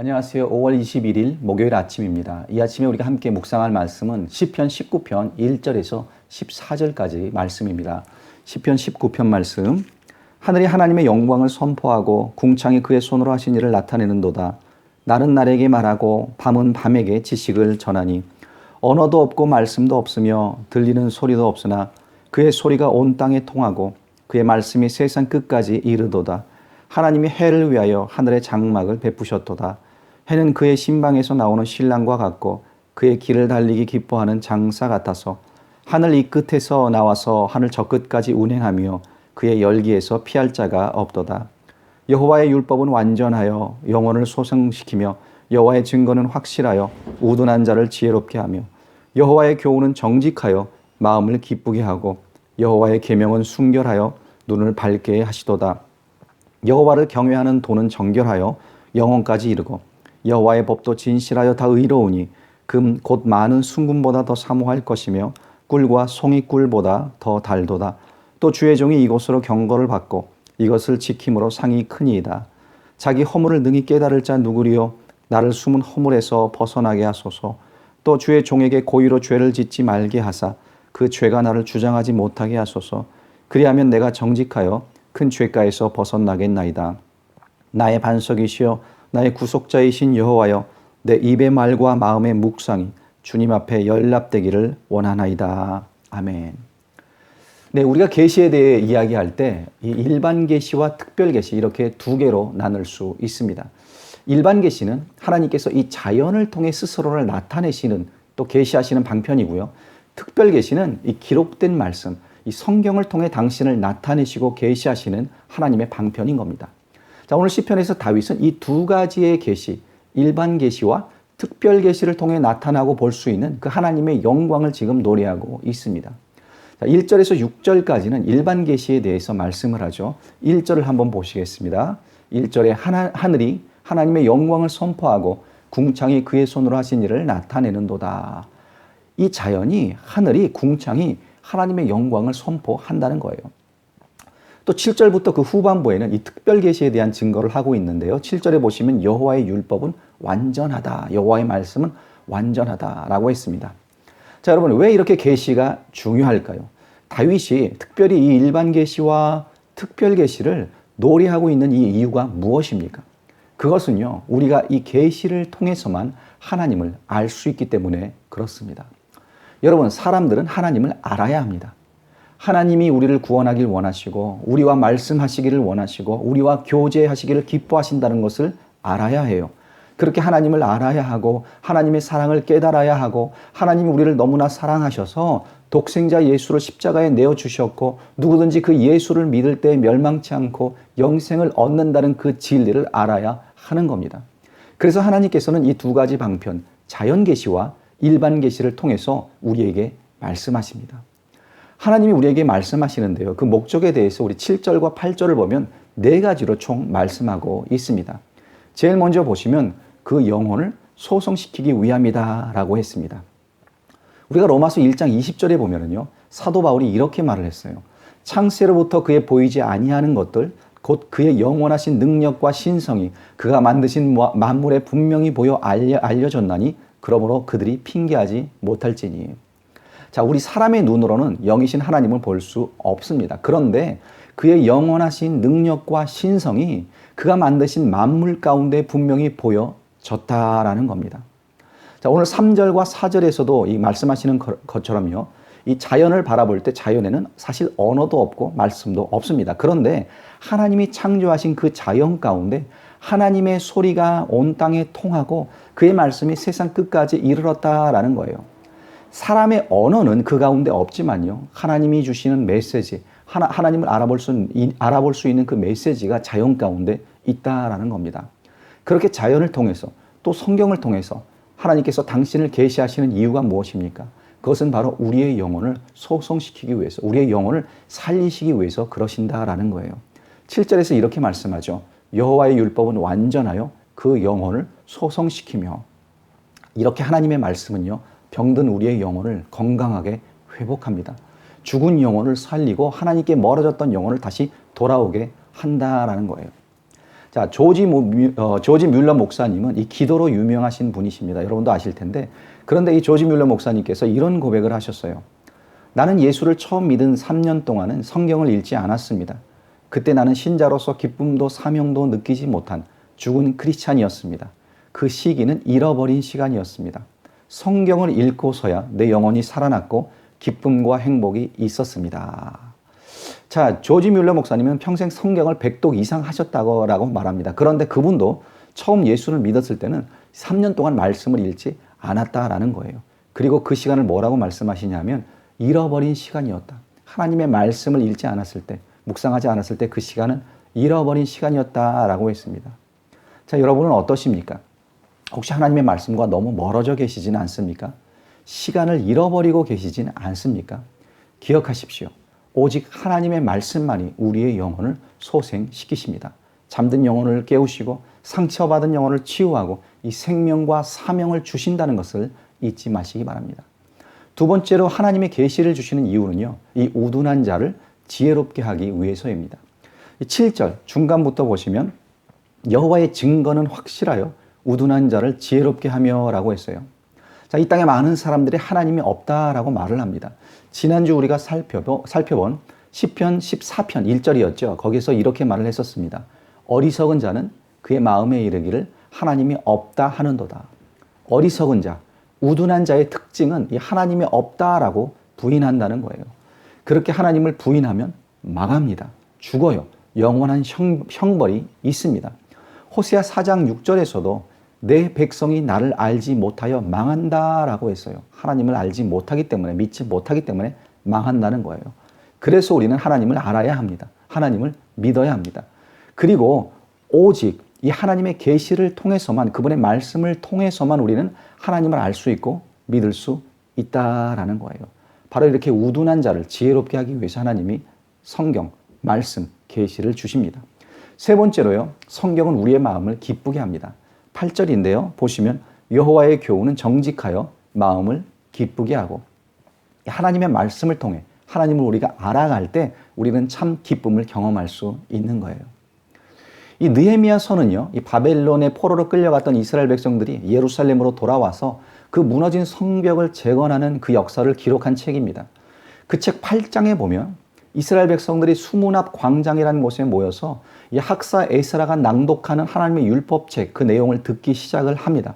안녕하세요. 5월 21일 목요일 아침입니다. 이 아침에 우리가 함께 묵상할 말씀은 시편 19편 1절에서 14절까지 말씀입니다. 시편 19편 말씀. 하늘이 하나님의 영광을 선포하고 궁창이 그의 손으로 하신 일을 나타내는도다. 날은 날에게 말하고 밤은 밤에게 지식을 전하니 언어도 없고 말씀도 없으며 들리는 소리도 없으나 그의 소리가 온 땅에 통하고 그의 말씀이 세상 끝까지 이르도다. 하나님이 해를 위하여 하늘의 장막을 베푸셨도다. 해는 그의 신방에서 나오는 신랑과 같고 그의 길을 달리기 기뻐하는 장사 같아서 하늘 이 끝에서 나와서 하늘 저 끝까지 운행하며 그의 열기에서 피할 자가 없도다. 여호와의 율법은 완전하여 영혼을 소생시키며 여호와의 증거는 확실하여 우둔한 자를 지혜롭게 하며 여호와의 교훈은 정직하여 마음을 기쁘게 하고 여호와의 계명은 순결하여 눈을 밝게 하시도다. 여호와를 경외하는 도는 정결하여 영혼까지 이르고 여호와의 법도 진실하여 다 의로우니 금 곧 많은 순금보다 더 사모할 것이며 꿀과 송이꿀보다 더 달도다. 또 주의 종이 이곳으로 경고를 받고 이것을 지킴으로 상이 크니이다. 자기 허물을 능히 깨달을 자 누구리요? 나를 숨은 허물에서 벗어나게 하소서. 또 주의 종에게 고의로 죄를 짓지 말게 하사 그 죄가 나를 주장하지 못하게 하소서. 그리하면 내가 정직하여 큰 죄가에서 벗어나겠나이다. 나의 반석이시여 나의 구속자이신 여호와여 내 입의 말과 마음의 묵상이 주님 앞에 연락되기를 원하나이다. 아멘. 네, 우리가 계시에 대해 이야기할 때 이 일반 계시와 특별 계시 이렇게 두 개로 나눌 수 있습니다. 일반 계시는 하나님께서 이 자연을 통해 스스로를 나타내시는 또 계시하시는 방편이고요. 특별 계시는 이 기록된 말씀, 이 성경을 통해 당신을 나타내시고 계시하시는 하나님의 방편인 겁니다. 자, 오늘 시편에서 다윗은 이 두 가지의 계시, 일반 계시와 특별 계시를 통해 나타나고 볼 수 있는 그 하나님의 영광을 지금 노래하고 있습니다. 자, 1절에서 6절까지는 일반 계시에 대해서 말씀을 하죠. 1절을 한번 보시겠습니다. 1절에 하늘이 하나님의 영광을 선포하고 궁창이 그의 손으로 하신 일을 나타내는도다. 이 자연이, 하늘이, 궁창이 하나님의 영광을 선포한다는 거예요. 또 7절부터 그 후반부에는 이 특별 계시에 대한 증거를 하고 있는데요. 7절에 보시면 여호와의 율법은 완전하다. 여호와의 말씀은 완전하다라고 했습니다. 자, 여러분, 왜 이렇게 계시가 중요할까요? 다윗이 특별히 이 일반 계시와 특별 계시를 노래하고 있는 이 이유가 무엇입니까? 그것은요, 우리가 이 계시를 통해서만 하나님을 알 수 있기 때문에 그렇습니다. 여러분, 사람들은 하나님을 알아야 합니다. 하나님이 우리를 구원하길 원하시고 우리와 말씀하시기를 원하시고 우리와 교제하시기를 기뻐하신다는 것을 알아야 해요. 그렇게 하나님을 알아야 하고 하나님의 사랑을 깨달아야 하고 하나님이 우리를 너무나 사랑하셔서 독생자 예수를 십자가에 내어주셨고 누구든지 그 예수를 믿을 때 멸망치 않고 영생을 얻는다는 그 진리를 알아야 하는 겁니다. 그래서 하나님께서는 이 두 가지 방편, 자연 계시와 일반 계시를 통해서 우리에게 말씀하십니다. 하나님이 우리에게 말씀하시는데요. 그 목적에 대해서 우리 7절과 8절을 보면 네 가지로 총 말씀하고 있습니다. 제일 먼저 보시면 그 영혼을 소성시키기 위함이다 라고 했습니다. 우리가 로마서 1장 20절에 보면은요, 사도 바울이 이렇게 말을 했어요. 창세로부터 그의 보이지 아니하는 것들, 곧 그의 영원하신 능력과 신성이 그가 만드신 만물에 분명히 보여 알려졌나니 그러므로 그들이 핑계하지 못할지니. 자, 우리 사람의 눈으로는 영이신 하나님을 볼 수 없습니다. 그런데 그의 영원하신 능력과 신성이 그가 만드신 만물 가운데 분명히 보여졌다라는 겁니다. 자, 오늘 3절과 4절에서도 이 말씀하시는 것처럼요, 이 자연을 바라볼 때 자연에는 사실 언어도 없고 말씀도 없습니다. 그런데 하나님이 창조하신 그 자연 가운데 하나님의 소리가 온 땅에 통하고 그의 말씀이 세상 끝까지 이르렀다라는 거예요. 사람의 언어는 그 가운데 없지만요, 하나님이 주시는 메시지, 하나님을 알아볼 수 있는 그 메시지가 자연 가운데 있다라는 겁니다. 그렇게 자연을 통해서 또 성경을 통해서 하나님께서 당신을 계시하시는 이유가 무엇입니까? 그것은 바로 우리의 영혼을 소성시키기 위해서, 우리의 영혼을 살리시기 위해서 그러신다라는 거예요. 7절에서 이렇게 말씀하죠. 여호와의 율법은 완전하여 그 영혼을 소성시키며. 이렇게 하나님의 말씀은요, 병든 우리의 영혼을 건강하게 회복합니다. 죽은 영혼을 살리고 하나님께 멀어졌던 영혼을 다시 돌아오게 한다라는 거예요. 자, 조지 뮬러 목사님은 이 기도로 유명하신 분이십니다. 여러분도 아실 텐데, 그런데 이 조지 뮬러 목사님께서 이런 고백을 하셨어요. 나는 예수를 처음 믿은 3년 동안은 성경을 읽지 않았습니다. 그때 나는 신자로서 기쁨도 사명도 느끼지 못한 죽은 크리스찬이었습니다. 그 시기는 잃어버린 시간이었습니다. 성경을 읽고서야 내 영혼이 살아났고 기쁨과 행복이 있었습니다. 자, 조지 뮬러 목사님은 평생 성경을 100독 이상 하셨다고 말합니다. 그런데 그분도 처음 예수를 믿었을 때는 3년 동안 말씀을 읽지 않았다라는 거예요. 그리고 그 시간을 뭐라고 말씀하시냐면 잃어버린 시간이었다. 하나님의 말씀을 읽지 않았을 때, 묵상하지 않았을 때 그 시간은 잃어버린 시간이었다라고 했습니다. 자, 여러분은 어떠십니까? 혹시 하나님의 말씀과 너무 멀어져 계시지는 않습니까? 시간을 잃어버리고 계시지는 않습니까? 기억하십시오. 오직 하나님의 말씀만이 우리의 영혼을 소생시키십니다. 잠든 영혼을 깨우시고 상처받은 영혼을 치유하고 이 생명과 사명을 주신다는 것을 잊지 마시기 바랍니다. 두 번째로 하나님의 계시를 주시는 이유는요, 이 우둔한 자를 지혜롭게 하기 위해서입니다. 7절 중간부터 보시면 여호와의 증거는 확실하여 우둔한 자를 지혜롭게 하며 라고 했어요. 자, 이 땅에 많은 사람들이 하나님이 없다라고 말을 합니다. 지난주 우리가 살펴본 시편 14편 1절이었죠. 거기서 이렇게 말을 했었습니다. 어리석은 자는 그의 마음에 이르기를 하나님이 없다 하는도다. 어리석은 자, 우둔한 자의 특징은 이 하나님이 없다라고 부인한다는 거예요. 그렇게 하나님을 부인하면 망합니다. 죽어요. 영원한 형벌이 있습니다. 호세아 4장 6절에서도 내 백성이 나를 알지 못하여 망한다라고 했어요. 하나님을 알지 못하기 때문에, 믿지 못하기 때문에 망한다는 거예요. 그래서 우리는 하나님을 알아야 합니다. 하나님을 믿어야 합니다. 그리고 오직 이 하나님의 계시를 통해서만, 그분의 말씀을 통해서만 우리는 하나님을 알 수 있고 믿을 수 있다라는 거예요. 바로 이렇게 우둔한 자를 지혜롭게 하기 위해서 하나님이 성경, 말씀, 계시를 주십니다. 세 번째로요, 성경은 우리의 마음을 기쁘게 합니다. 8절인데요. 보시면 여호와의 교훈은 정직하여 마음을 기쁘게 하고, 하나님의 말씀을 통해 하나님을 우리가 알아갈 때 우리는 참 기쁨을 경험할 수 있는 거예요. 이 느헤미야서는요, 이 바벨론의 포로로 끌려갔던 이스라엘 백성들이 예루살렘으로 돌아와서 그 무너진 성벽을 재건하는 그 역사를 기록한 책입니다. 그 책 8장에 보면 이스라엘 백성들이 수문 앞 광장이라는 곳에 모여서 이 학사 에스라가 낭독하는 하나님의 율법책 그 내용을 듣기 시작을 합니다.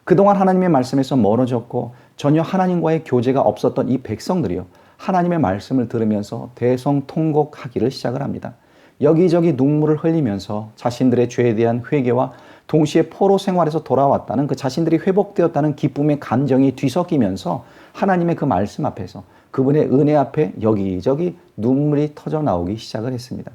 그동안 하나님의 말씀에서 멀어졌고 전혀 하나님과의 교제가 없었던 이 백성들이요, 하나님의 말씀을 들으면서 대성통곡하기를 시작을 합니다. 여기저기 눈물을 흘리면서 자신들의 죄에 대한 회개와 동시에 포로 생활에서 돌아왔다는 그 자신들이 회복되었다는 기쁨의 감정이 뒤섞이면서 하나님의 그 말씀 앞에서, 그분의 은혜 앞에 여기저기 눈물이 터져 나오기 시작을 했습니다.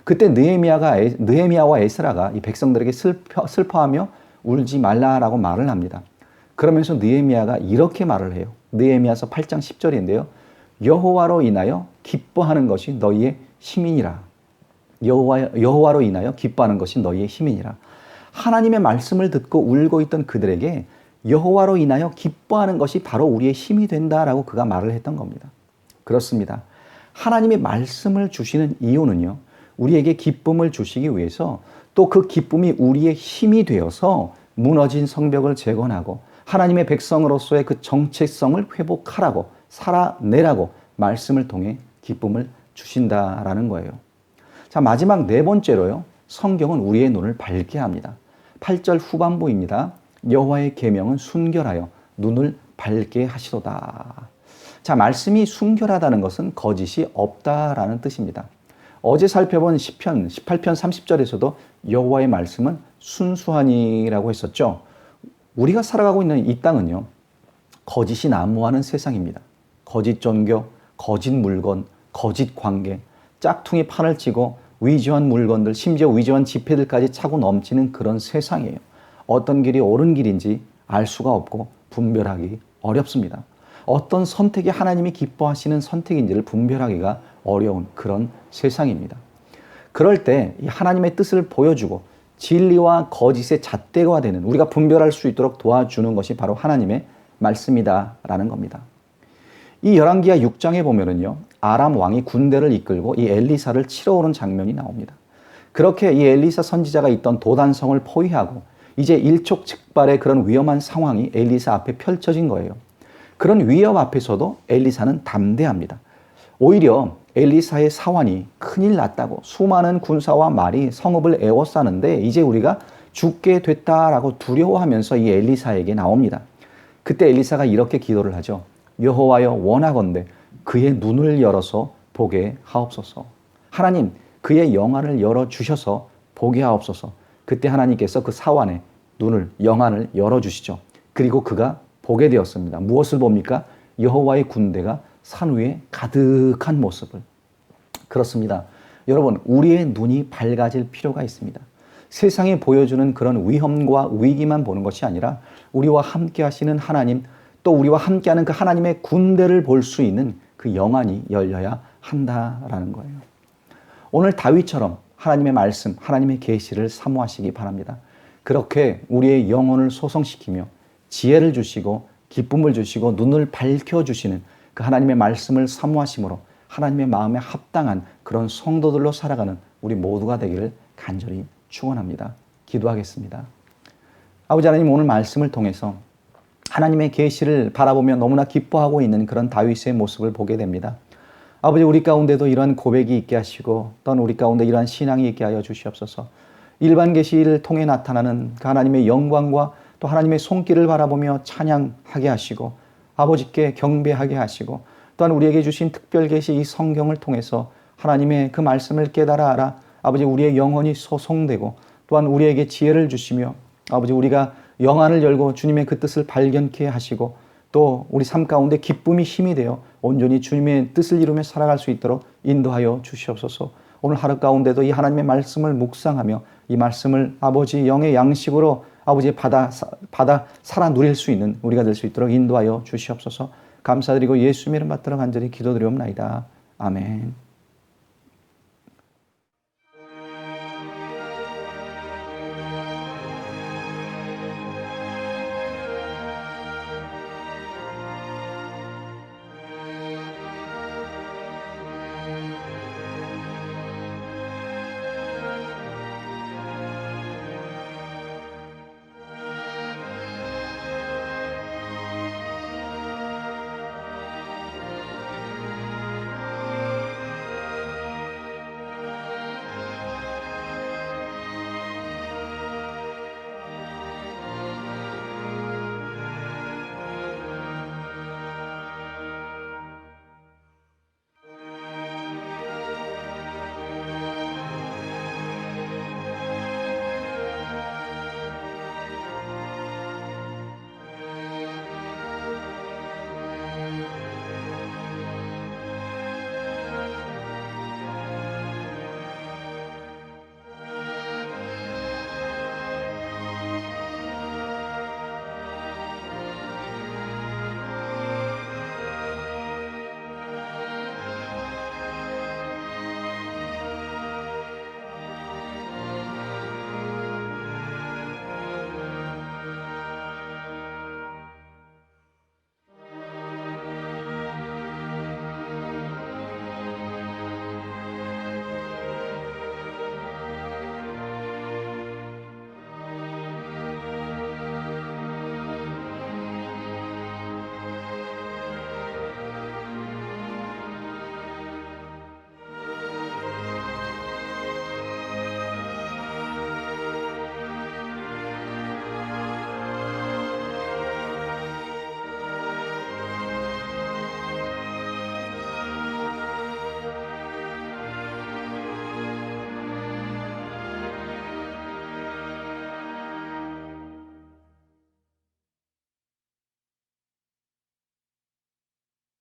그때 느헤미야와 에스라가 이 백성들에게 슬퍼하며 울지 말라라고 말을 합니다. 그러면서 느헤미야가 이렇게 말을 해요. 느헤미야서 8장 10절인데요. 여호와로 인하여 기뻐하는 것이 너희의 힘이니라. 여호와로 인하여 기뻐하는 것이 너희의 힘이니라. 하나님의 말씀을 듣고 울고 있던 그들에게 여호와로 인하여 기뻐하는 것이 바로 우리의 힘이 된다라고 그가 말을 했던 겁니다. 그렇습니다. 하나님의 말씀을 주시는 이유는요, 우리에게 기쁨을 주시기 위해서, 또 그 기쁨이 우리의 힘이 되어서 무너진 성벽을 재건하고 하나님의 백성으로서의 그 정체성을 회복하라고, 살아내라고 말씀을 통해 기쁨을 주신다라는 거예요. 자, 마지막 네 번째로요, 성경은 우리의 눈을 밝게 합니다. 8절 후반부입니다. 여호와의 계명은 순결하여 눈을 밝게 하시도다. 자, 말씀이 순결하다는 것은 거짓이 없다라는 뜻입니다. 어제 살펴본 시편 18편 30절에서도 여호와의 말씀은 순수하니라고 했었죠. 우리가 살아가고 있는 이 땅은요, 거짓이 난무하는 세상입니다. 거짓 종교, 거짓 물건, 거짓 관계, 짝퉁이 판을 치고 위조한 물건들, 심지어 위조한 지폐들까지 차고 넘치는 그런 세상이에요. 어떤 길이 옳은 길인지 알 수가 없고 분별하기 어렵습니다. 어떤 선택이 하나님이 기뻐하시는 선택인지를 분별하기가 어려운 그런 세상입니다. 그럴 때 이 하나님의 뜻을 보여주고 진리와 거짓의 잣대가 되는, 우리가 분별할 수 있도록 도와주는 것이 바로 하나님의 말씀이다라는 겁니다. 이 열왕기하 6장에 보면은요, 아람 왕이 군대를 이끌고 이 엘리사를 치러 오는 장면이 나옵니다. 그렇게 이 엘리사 선지자가 있던 도단성을 포위하고 이제 일촉즉발의 그런 위험한 상황이 엘리사 앞에 펼쳐진 거예요. 그런 위협 앞에서도 엘리사는 담대합니다. 오히려 엘리사의 사환이 큰일 났다고 수많은 군사와 말이 성읍을 에워싸는데 이제 우리가 죽게 됐다라고 두려워하면서 이 엘리사에게 나옵니다. 그때 엘리사가 이렇게 기도를 하죠. 여호와여 원하건대 그의 눈을 열어서 보게 하옵소서. 하나님 그의 영안을 열어주셔서 보게 하옵소서. 그때 하나님께서 그 사환의 눈을 영안을 열어주시죠. 그리고 그가 보게 되었습니다. 무엇을 봅니까? 여호와의 군대가 산 위에 가득한 모습을. 그렇습니다. 여러분 우리의 눈이 밝아질 필요가 있습니다. 세상이 보여주는 그런 위험과 위기만 보는 것이 아니라 우리와 함께 하시는 하나님 또 우리와 함께하는 그 하나님의 군대를 볼 수 있는 그 영안이 열려야 한다라는 거예요. 오늘 다윗처럼 하나님의 말씀, 하나님의 계시를 사모하시기 바랍니다. 그렇게 우리의 영혼을 소성시키며 지혜를 주시고 기쁨을 주시고 눈을 밝혀주시는 그 하나님의 말씀을 사모하심으로 하나님의 마음에 합당한 그런 성도들로 살아가는 우리 모두가 되기를 간절히 축원합니다. 기도하겠습니다. 아버지 하나님 오늘 말씀을 통해서 하나님의 계시를 바라보며 너무나 기뻐하고 있는 그런 다윗의 모습을 보게 됩니다. 아버지 우리 가운데도 이러한 고백이 있게 하시고 또한 우리 가운데 이러한 신앙이 있게 하여 주시옵소서. 일반 계시를 통해 나타나는 그 하나님의 영광과 또 하나님의 손길을 바라보며 찬양하게 하시고 아버지께 경배하게 하시고 또한 우리에게 주신 특별 계시 이 성경을 통해서 하나님의 그 말씀을 깨달아 알아 아버지 우리의 영혼이 소송되고 또한 우리에게 지혜를 주시며 아버지 우리가 영안을 열고 주님의 그 뜻을 발견케 하시고 또 우리 삶 가운데 기쁨이 힘이 되어 온전히 주님의 뜻을 이루며 살아갈 수 있도록 인도하여 주시옵소서. 오늘 하루 가운데도 이 하나님의 말씀을 묵상하며 이 말씀을 아버지 영의 양식으로 아버지 받아 살아 누릴 수 있는 우리가 될 수 있도록 인도하여 주시옵소서. 감사드리고 예수 이름 받들어 간절히 기도드리옵나이다. 아멘.